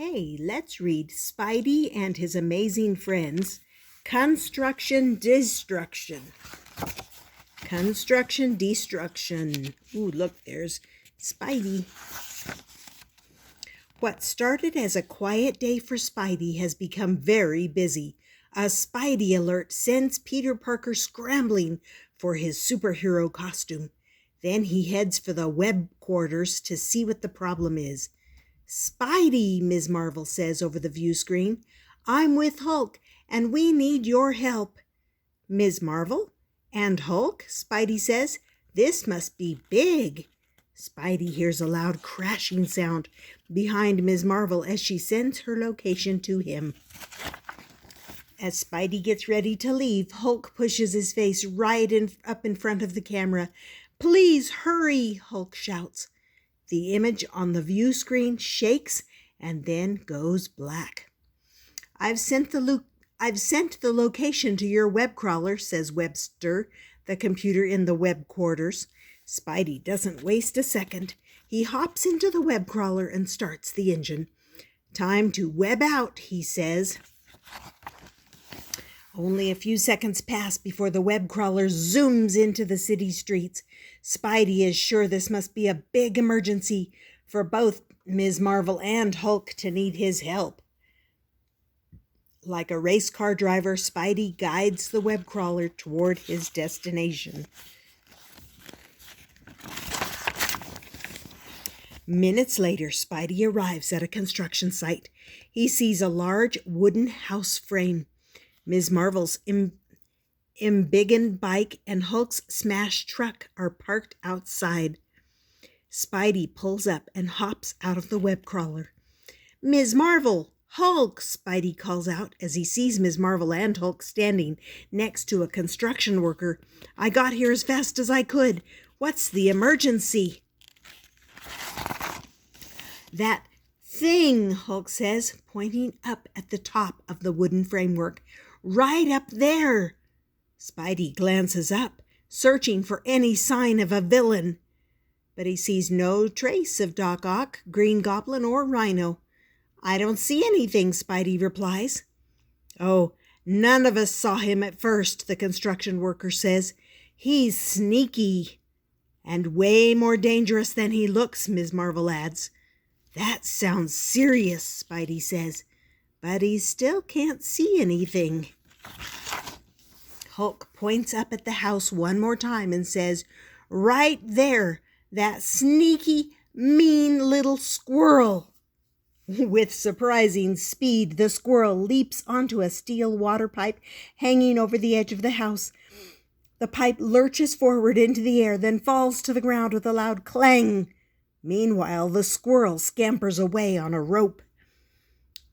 Hey, let's read Spidey and His Amazing Friends, Construction Destruction. Construction Destruction. Ooh, look, there's Spidey. What started as a quiet day for Spidey has become very busy. A Spidey alert sends Peter Parker scrambling for his superhero costume. Then he heads for the web quarters to see what the problem is. "Spidey," Ms. Marvel says over the view screen, "I'm with Hulk, and we need your help." "Ms. Marvel? And Hulk?" Spidey says. "This must be big." Spidey hears a loud crashing sound behind Ms. Marvel as she sends her location to him. As Spidey gets ready to leave, Hulk pushes his face up in front of the camera. "Please hurry," Hulk shouts. The image on the view screen shakes and then goes black. I've sent the location to your web crawler," says Webster, the computer in the web quarters. Spidey doesn't waste a second. He hops into the web crawler and starts the engine. "Time to web out," he says. Only a few seconds pass before the web crawler zooms into the city streets. Spidey is sure this must be a big emergency for both Ms. Marvel and Hulk to need his help. Like a race car driver, Spidey guides the web crawler toward his destination. Minutes later, Spidey arrives at a construction site. He sees a large wooden house frame. Ms. Marvel's embiggened bike and Hulk's smashed truck are parked outside. Spidey pulls up and hops out of the web crawler. "Ms. Marvel! Hulk!" Spidey calls out as he sees Ms. Marvel and Hulk standing next to a construction worker. "I got here as fast as I could. What's the emergency?" "That thing," Hulk says, pointing up at the top of the wooden framework. "Right up there." Spidey glances up, searching for any sign of a villain. But he sees no trace of Doc Ock, Green Goblin, or Rhino. "I don't see anything," Spidey replies. "Oh, none of us saw him at first," the construction worker says. "He's sneaky." "And way more dangerous than he looks," Ms. Marvel adds. "That sounds serious," Spidey says, but he still can't see anything. Hulk points up at the house one more time and says, "Right there, that sneaky, mean little squirrel." With surprising speed, the squirrel leaps onto a steel water pipe hanging over the edge of the house. The pipe lurches forward into the air, then falls to the ground with a loud clang. Meanwhile, the squirrel scampers away on a rope.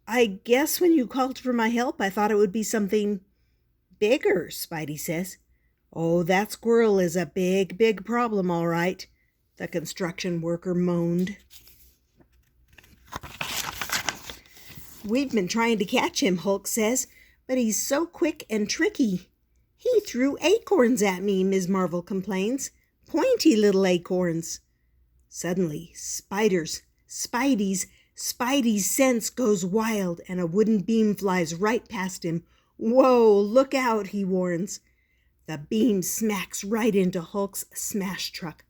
"I guess when you called for my help, I thought it would be something bigger," Spidey says. "Oh, that squirrel is a big, big problem, all right," the construction worker moaned. "We've been trying to catch him," Hulk says, "but he's so quick and tricky." "He threw acorns at me," Ms. Marvel complains. "Pointy little acorns." Suddenly, Spidey's sense goes wild and a wooden beam flies right past him. "Whoa, look out," he warns. The beam smacks right into Hulk's smash truck.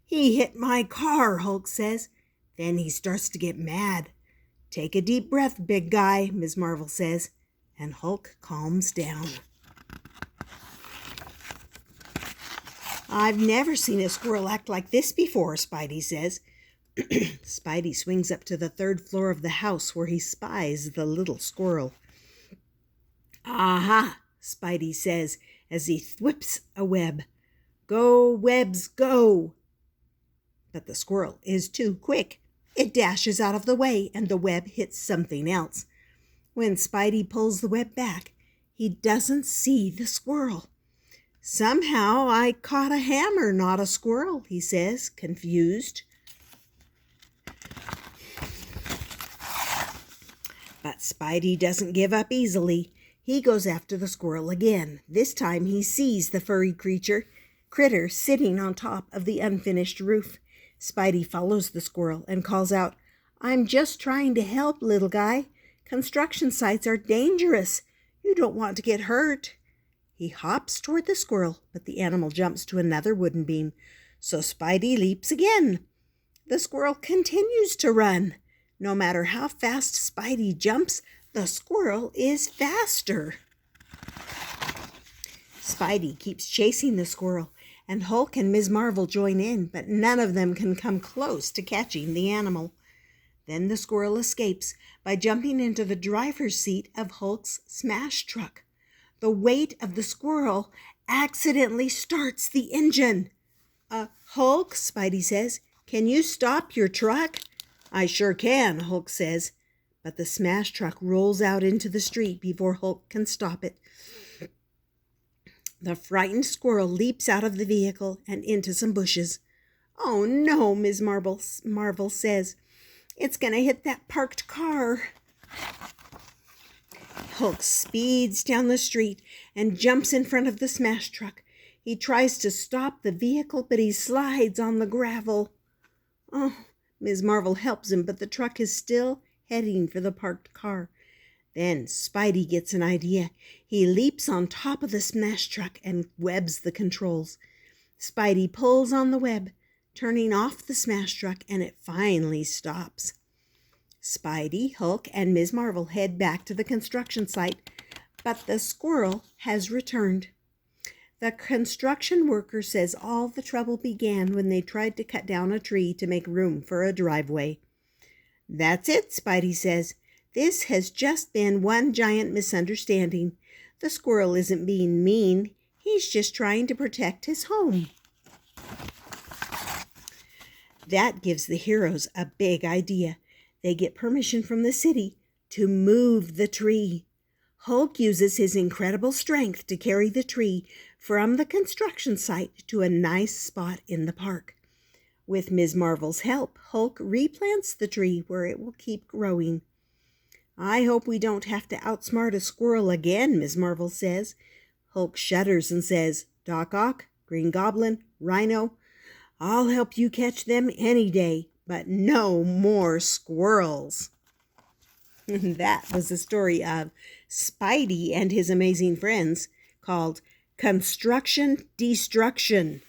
"He hit my car," Hulk says. Then he starts to get mad. "Take a deep breath, big guy," Ms. Marvel says, and Hulk calms down. "I've never seen a squirrel act like this before," Spidey says. Spidey swings up to the third floor of the house where he spies the little squirrel. "Aha," Spidey says as he whips a web. "Go, webs, go!" But the squirrel is too quick. It dashes out of the way and the web hits something else. When Spidey pulls the web back, he doesn't see the squirrel. "Somehow I caught a hammer, not a squirrel," he says, confused. But Spidey doesn't give up easily. He goes after the squirrel again. This time he sees the furry critter sitting on top of the unfinished roof. Spidey follows the squirrel and calls out, I'm just trying to help, little guy. Construction sites are dangerous. You don't want to get hurt. He hops toward the squirrel, but the animal jumps to another wooden beam. So Spidey leaps again. The squirrel continues to run. No matter how fast Spidey jumps, the squirrel is faster. Spidey keeps chasing the squirrel, and Hulk and Ms. Marvel join in, but none of them can come close to catching the animal. Then the squirrel escapes by jumping into the driver's seat of Hulk's smash truck. The weight of the squirrel accidentally starts the engine. Hulk, Spidey says, can you stop your truck? I sure can, Hulk says, but the smash truck rolls out into the street before Hulk can stop it. The frightened squirrel leaps out of the vehicle and into some bushes. Oh no, Ms. Marvel says. It's going to hit that parked car. Hulk speeds down the street and jumps in front of the smash truck. He tries to stop the vehicle, but he slides on the gravel. Oh, Ms. Marvel helps him, but the truck is still heading for the parked car. Then Spidey gets an idea. He leaps on top of the smash truck and webs the controls. Spidey pulls on the web, turning off the smash truck, and it finally stops. Spidey, Hulk, and Ms. Marvel head back to the construction site, but the squirrel has returned. The construction worker says all the trouble began when they tried to cut down a tree to make room for a driveway. That's it, Spidey says. This has just been one giant misunderstanding. The squirrel isn't being mean. He's just trying to protect his home. That gives the heroes a big idea. They get permission from the city to move the tree. Hulk uses his incredible strength to carry the tree from the construction site to a nice spot in the park. With Ms. Marvel's help, Hulk replants the tree where it will keep growing. I hope we don't have to outsmart a squirrel again, Ms. Marvel says. Hulk shudders and says, Doc Ock, Green Goblin, Rhino, I'll help you catch them any day, but no more squirrels. That was the story of Spidey and his amazing friends, called Construction Destruction.